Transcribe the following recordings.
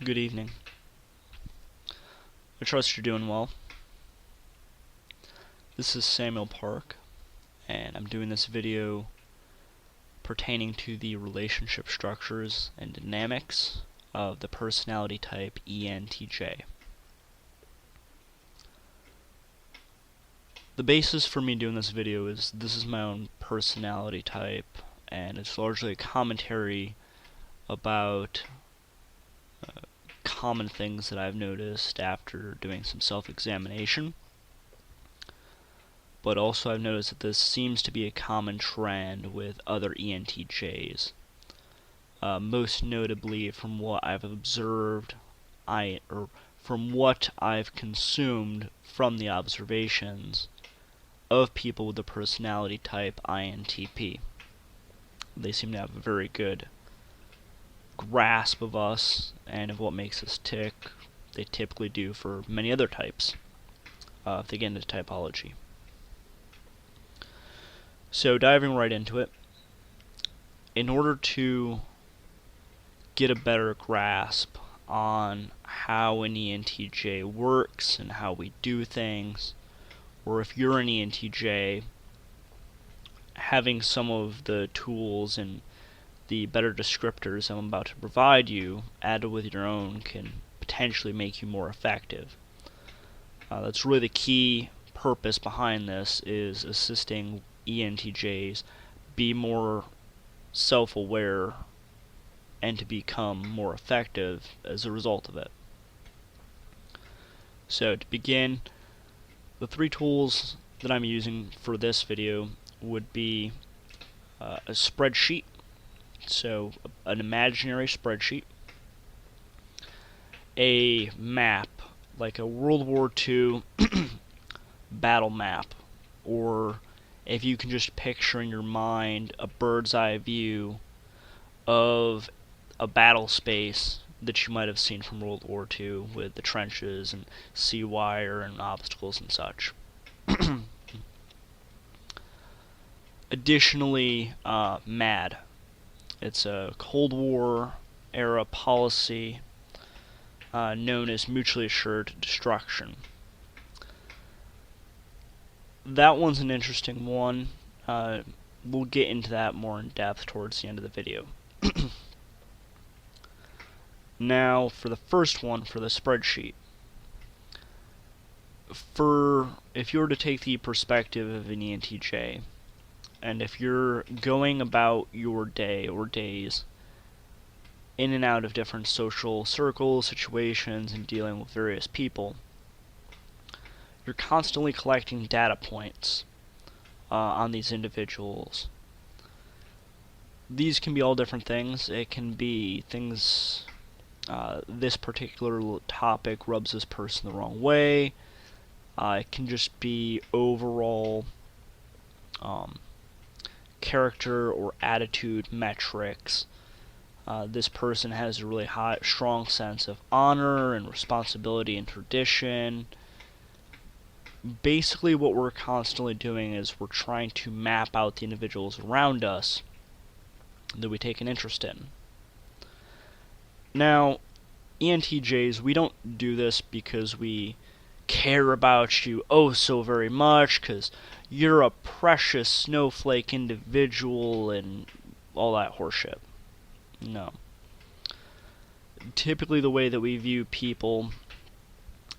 Good evening. I trust you're doing well. This is Samuel Park, and I'm doing this video pertaining to the relationship structures and dynamics of the personality type ENTJ. The basis for me doing this video is this is my own personality type, and it's largely a commentary about common things that I've noticed after doing some self-examination. But also I've noticed that this seems to be a common trend with other ENTJs. Most notably from what I've observed, from what I've consumed from the observations of people with the personality type INTP. They seem to have a very good grasp of us and of what makes us tick. They typically do for many other types, if they get into typology. So diving right into it, in order to get a better grasp on how an ENTJ works and how we do things, or if you're an ENTJ, having some of the tools and the better descriptors I'm about to provide you added with your own can potentially make you more effective. That's really the key purpose behind this, is assisting ENTJs be more self-aware and to become more effective as a result of it. So to begin, the three tools that I'm using for this video would be a spreadsheet, so an imaginary spreadsheet, a map, like a World War II battle map, or if you can just picture in your mind a bird's eye view of a battle space that you might have seen from World War II with the trenches and sea wire and obstacles and such. Additionally, M.A.D. It's a Cold War era policy known as mutually assured destruction. That one's an interesting one. We'll get into that more in depth towards the end of the video. Now, for the first one, for the spreadsheet. If you were to take the perspective of an ENTJ, and if you're going about your day or days in and out of different social circles, situations, and dealing with various people, you're constantly collecting data points on these individuals. These can be all different things. It can be things, this particular topic rubs this person the wrong way. It can just be overall character or attitude metrics. This person has a really strong sense of honor and responsibility and tradition. Basically what we're constantly doing is we're trying to map out the individuals around us that we take an interest in. Now, ENTJs, we don't do this because we care about you oh so very much, because you're a precious snowflake individual and all that horseshit. No. Typically the way that we view people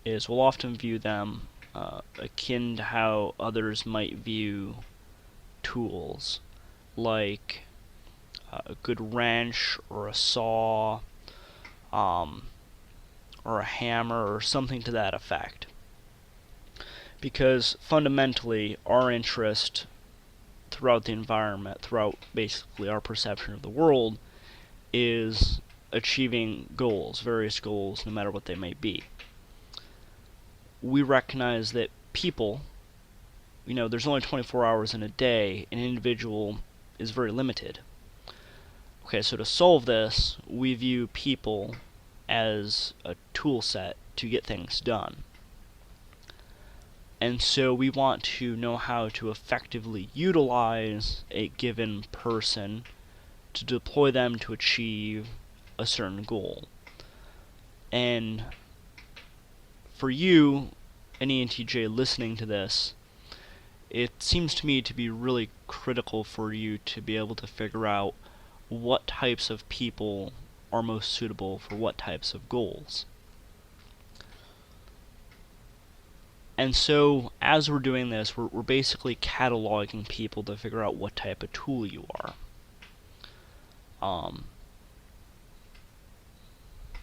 is we'll often view them akin to how others might view tools, like a good wrench or a saw, or a hammer or something to that effect. Because fundamentally our interest throughout the environment, throughout basically our perception of the world, is achieving goals, various goals, no matter what they may be. We recognize that people, there's only 24 hours in a day, an individual is very limited. Okay, so to solve this, we view people as a tool set to get things done. And so we want to know how to effectively utilize a given person to deploy them to achieve a certain goal. And for you, an ENTJ listening to this, it seems to me to be really critical for you to be able to figure out what types of people are most suitable for what types of goals. And so, as we're doing this, we're basically cataloging people to figure out what type of tool you are.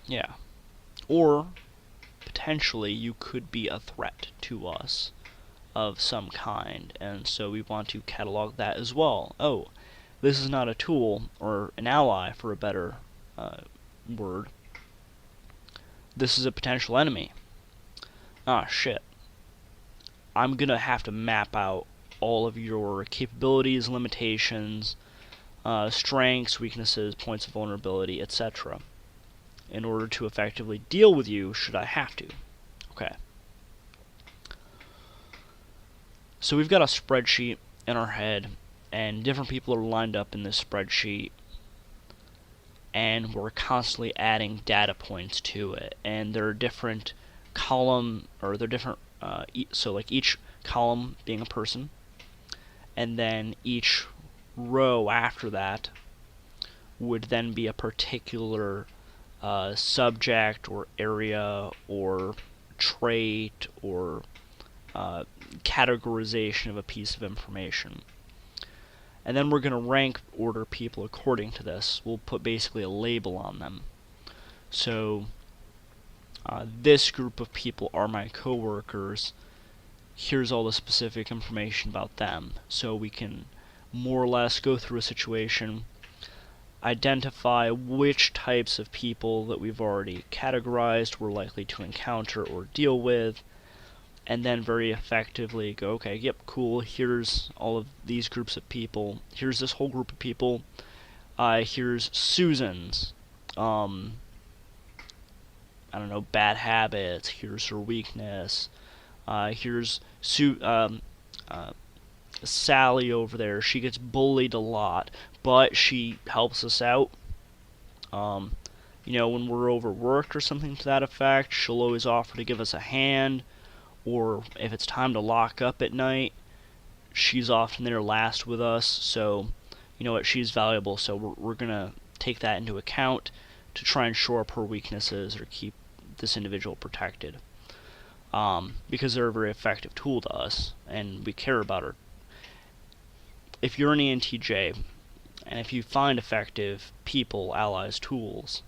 Yeah. Or, potentially, you could be a threat to us of some kind, and so we want to catalog that as well. Oh, this is not a tool, or an ally for a better word. This is a potential enemy. Ah, shit. I'm gonna have to map out all of your capabilities, limitations, strengths, weaknesses, points of vulnerability, etc. in order to effectively deal with you should I have to. Okay. So we've got a spreadsheet in our head, and different people are lined up in this spreadsheet, and we're constantly adding data points to it, and there are different column, or they're different, so like each column being a person, and then each row after that would then be a particular subject or area or trait or categorization of a piece of information. And then we're going to rank order people according to this. We'll put basically a label on them. So this group of people are my coworkers. Here's all the specific information about them. So we can more or less go through a situation, identify which types of people that we've already categorized we're likely to encounter or deal with, and then very effectively go, okay, yep, cool, here's all of these groups of people, here's this whole group of people, here's Susan's, I don't know, bad habits, here's her weakness, here's Sally over there, she gets bullied a lot, but she helps us out. When we're overworked or something to that effect, she'll always offer to give us a hand. Or if it's time to lock up at night, she's often there last with us, so you know what, she's valuable, so we're going to take that into account to try and shore up her weaknesses or keep this individual protected. Because they're a very effective tool to us, and we care about her. If you're an ENTJ, and if you find effective people, allies, tools,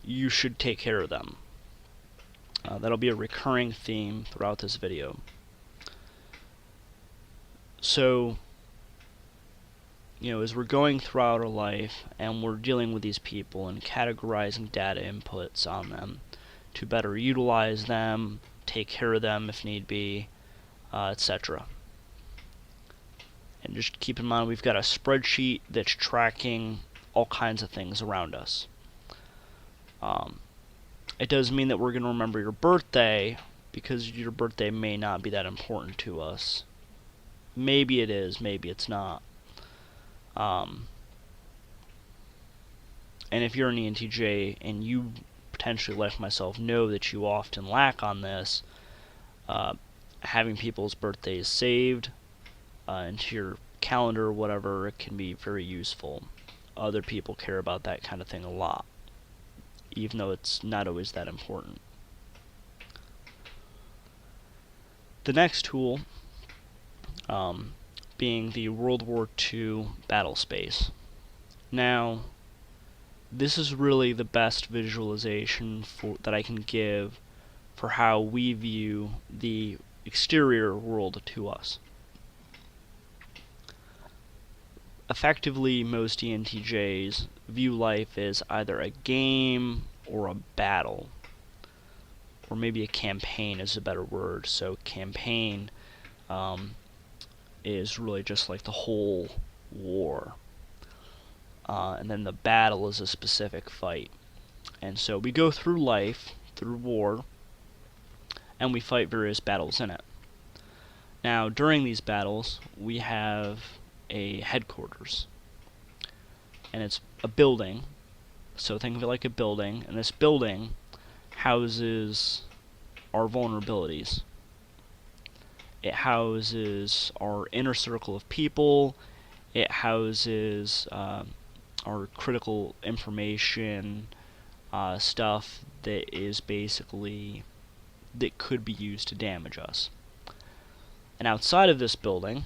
you should take care of them. That'll be a recurring theme throughout this video. So, as we're going throughout our life and we're dealing with these people and categorizing data inputs on them to better utilize them, take care of them if need be, etc. And just keep in mind we've got a spreadsheet that's tracking all kinds of things around us. It does mean that we're going to remember your birthday, because your birthday may not be that important to us. Maybe it is, maybe it's not. And if you're an ENTJ, and you potentially, like myself, know that you often lack on this, having people's birthdays saved into your calendar or whatever, it can be very useful. Other people care about that kind of thing a lot, even though it's not always that important. The next tool being the World War II battle space. Now, this is really the best visualization that I can give for how we view the exterior world to us. Effectively, most ENTJs view life as either a game or a battle, or maybe a campaign is a better word. So campaign is really just like the whole war, and then the battle is a specific fight. And so we go through life, through war, and we fight various battles in it. Now, during these battles, we have a headquarters, and it's a building. So think of it like a building, and this building houses our vulnerabilities. It houses our inner circle of people. It houses our critical information, stuff that is basically that could be used to damage us. And outside of this building,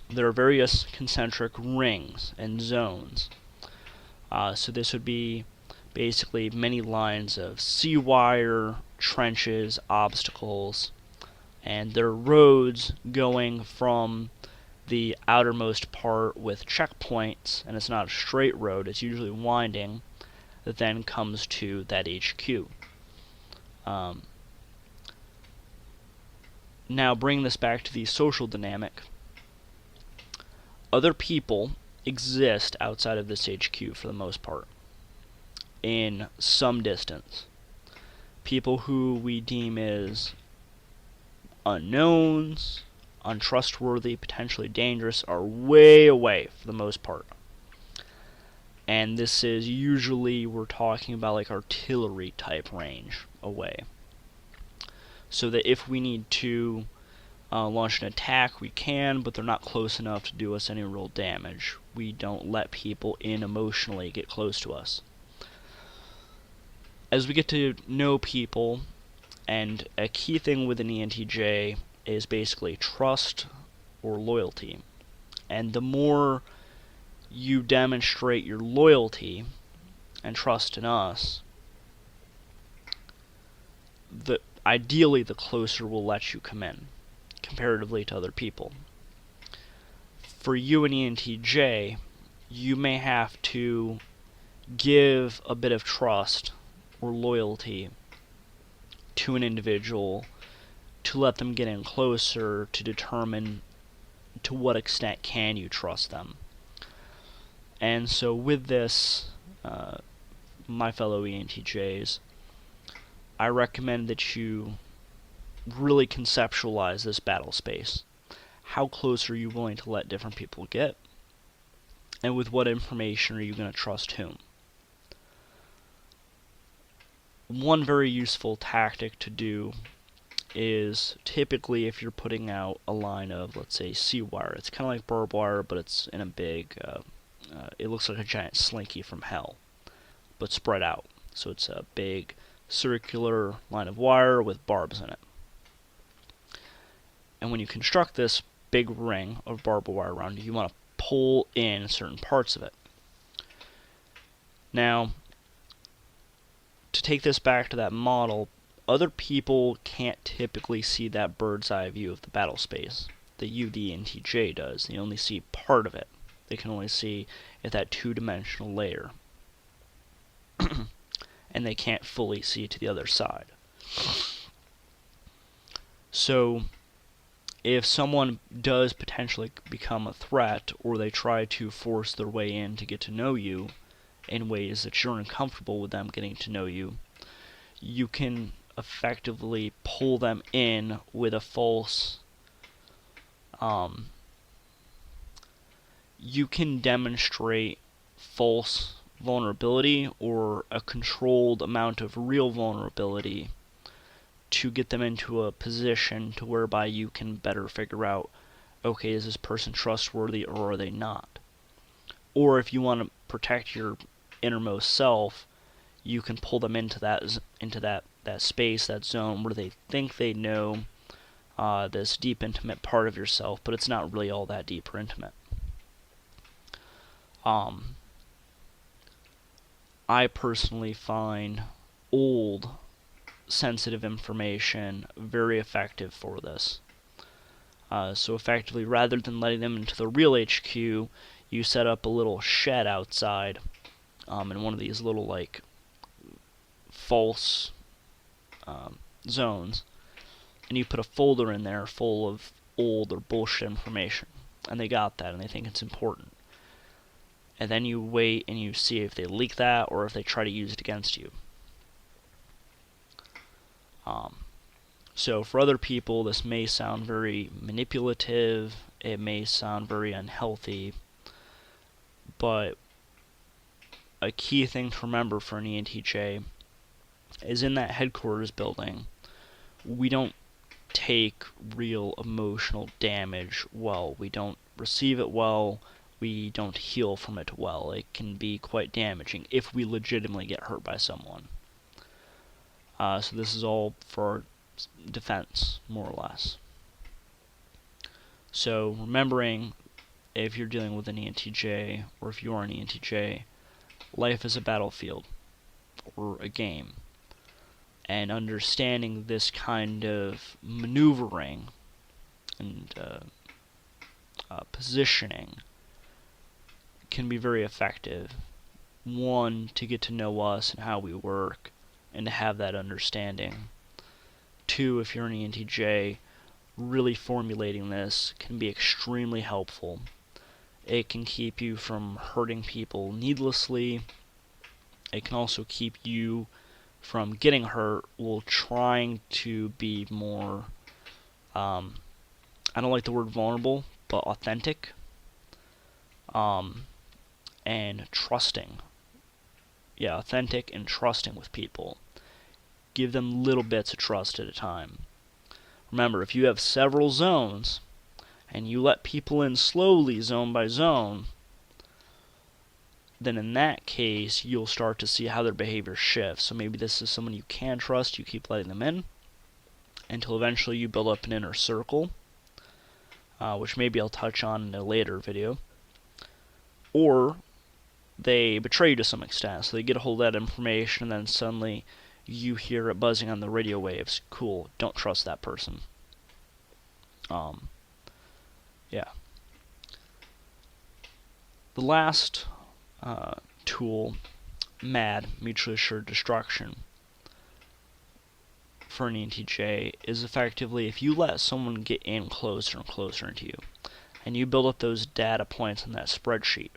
there are various concentric rings and zones. So this would be basically many lines of sea wire, trenches, obstacles, and there are roads going from the outermost part with checkpoints, and it's not a straight road, it's usually winding, that then comes to that HQ. Now bring this back to the social dynamic. Other people exist outside of this HQ for the most part, in some distance. People who we deem as unknowns, untrustworthy, potentially dangerous, are way away for the most part. And this is usually, we're talking about like artillery type range away. So that if we need to launch an attack, we can, but they're not close enough to do us any real damage. We don't let people in emotionally get close to us. As we get to know people, and a key thing with an ENTJ is basically trust or loyalty. And the more you demonstrate your loyalty and trust in us, ideally the closer we'll let you come in, comparatively to other people. For you and ENTJ, you may have to give a bit of trust or loyalty to an individual to let them get in closer to determine to what extent can you trust them. And so with this, my fellow ENTJs, I recommend that you really conceptualize this battle space. How close are you willing to let different people get? And with what information are you going to trust whom? One very useful tactic to do is typically if you're putting out a line of, let's say, sea wire. It's kind of like barbed wire, but it's in a big, it looks like a giant slinky from hell, but spread out. So it's a big circular line of wire with barbs in it. And when you construct this big ring of barbed wire around you, you want to pull in certain parts of it. Now, to take this back to that model, other people can't typically see that bird's eye view of the battle space that you, the ENTJ, does. They only see part of it. They can only see at that two-dimensional layer. And they can't fully see to the other side. So, if someone does potentially become a threat, or they try to force their way in to get to know you in ways that you're uncomfortable with them getting to know you, you can effectively pull them in with a false, you can demonstrate false vulnerability or a controlled amount of real vulnerability to get them into a position to whereby you can better figure out, okay, is this person trustworthy or are they not? Or if you want to protect your innermost self, you can pull them into that space, that zone where they think they know this deep, intimate part of yourself, but it's not really all that deep or intimate. I personally find old, sensitive information very effective for this. So effectively, rather than letting them into the real HQ, you set up a little shed outside in one of these little, like, false zones, and you put a folder in there full of old or bullshit information, and they got that, and they think it's important. And then you wait and you see if they leak that or if they try to use it against you. So for other people, this may sound very manipulative, it may sound very unhealthy, but a key thing to remember for an ENTJ is in that headquarters building, we don't take real emotional damage well. We don't receive it well. We don't heal from it well. It can be quite damaging if we legitimately get hurt by someone. So this is all for defense, more or less. So remembering, if you're dealing with an ENTJ, or if you are an ENTJ, life is a battlefield, or a game. And understanding this kind of maneuvering and positioning can be very effective. One, to get to know us and how we work, and to have that understanding. Two, if you're an ENTJ, really formulating this can be extremely helpful. It can keep you from hurting people needlessly. It can also keep you from getting hurt while trying to be more, I don't like the word vulnerable, but authentic, and trusting. Yeah, authentic and trusting with people. Give them little bits of trust at a time. Remember, if you have several zones, and you let people in slowly, zone by zone, then in that case, you'll start to see how their behavior shifts. So maybe this is someone you can trust, you keep letting them in, until eventually you build up an inner circle, which maybe I'll touch on in a later video. Or they betray you to some extent, so they get a hold of that information, and then suddenly you hear it buzzing on the radio waves. Cool, don't trust that person. Yeah. The last tool, M.A.D, mutually assured destruction, for an ENTJ is effectively if you let someone get in closer and closer into you, and you build up those data points in that spreadsheet.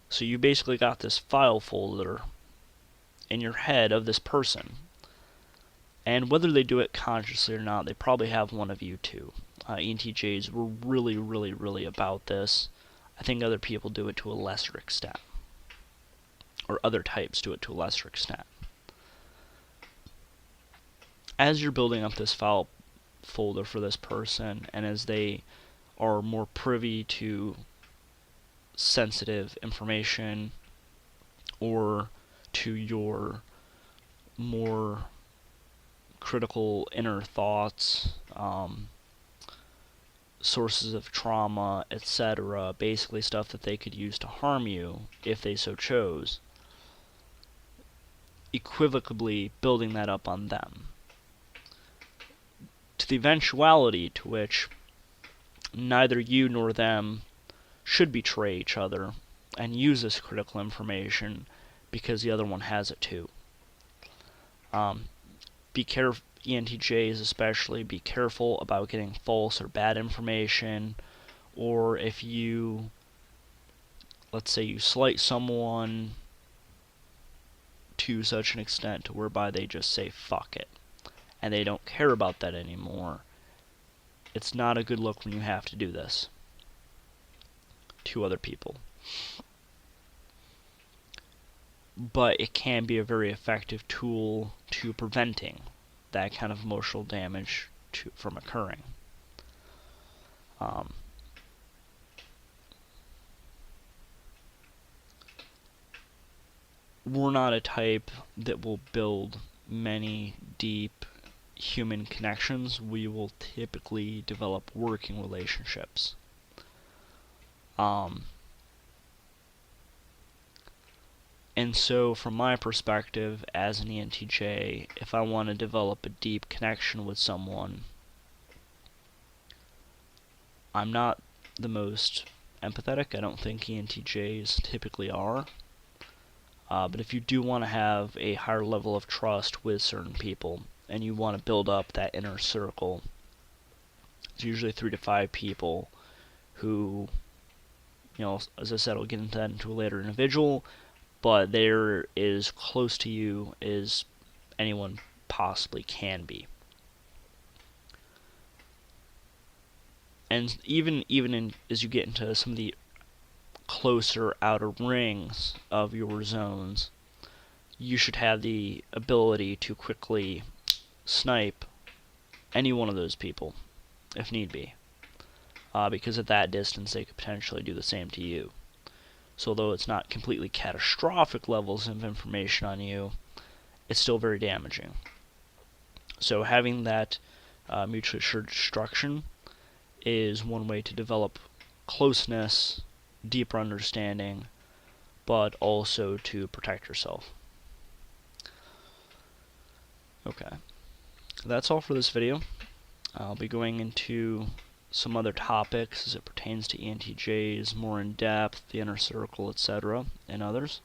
So you basically got this file folder in your head of this person, and whether they do it consciously or not, they probably have one of you too. ENTJs were really, really, really about this. I think other people do it to a lesser extent, or other types do it to a lesser extent. As you're building up this file folder for this person, and as they are more privy to sensitive information, or to your more critical inner thoughts, sources of trauma, etc., basically stuff that they could use to harm you if they so chose, equivocally building that up on them, to the eventuality to which neither you nor them should betray each other and use this critical information because the other one has it too. Be careful, ENTJs especially, be careful about getting false or bad information, or if you, let's say you slight someone to such an extent to whereby they just say fuck it, and they don't care about that anymore, it's not a good look when you have to do this to other people. But it can be a very effective tool to preventing that kind of emotional damage from occurring. We're not a type that will build many deep human connections. We will typically develop working relationships. And so, from my perspective as an ENTJ, if I want to develop a deep connection with someone, I'm not the most empathetic. I don't think ENTJs typically are. But if you do want to have a higher level of trust with certain people, and you want to build up that inner circle, it's usually 3 to 5 people who, as I said, I'll get into that into a later individual, but they're as close to you as anyone possibly can be. And even as you get into some of the closer outer rings of your zones, you should have the ability to quickly snipe any one of those people, if need be. Because at that distance, they could potentially do the same to you. So although it's not completely catastrophic levels of information on you, it's still very damaging. So having that mutually assured destruction is one way to develop closeness, deeper understanding, but also to protect yourself. Okay, that's all for this video. I'll be going into some other topics as it pertains to ENTJs, more in depth, the inner circle, etc., and others.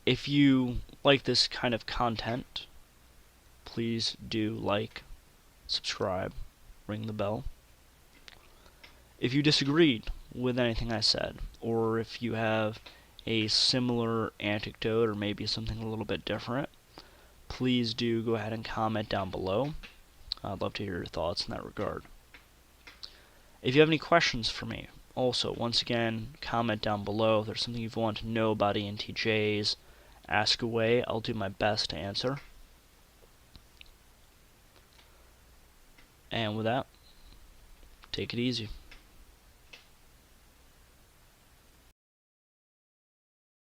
If you like this kind of content, please do like, subscribe, ring the bell. If you disagreed with anything I said, or if you have a similar anecdote or maybe something a little bit different, please do go ahead and comment down below. I'd love to hear your thoughts in that regard. If you have any questions for me, also, once again, comment down below. If there's something you want to know about ENTJs, ask away. I'll do my best to answer. And with that, take it easy.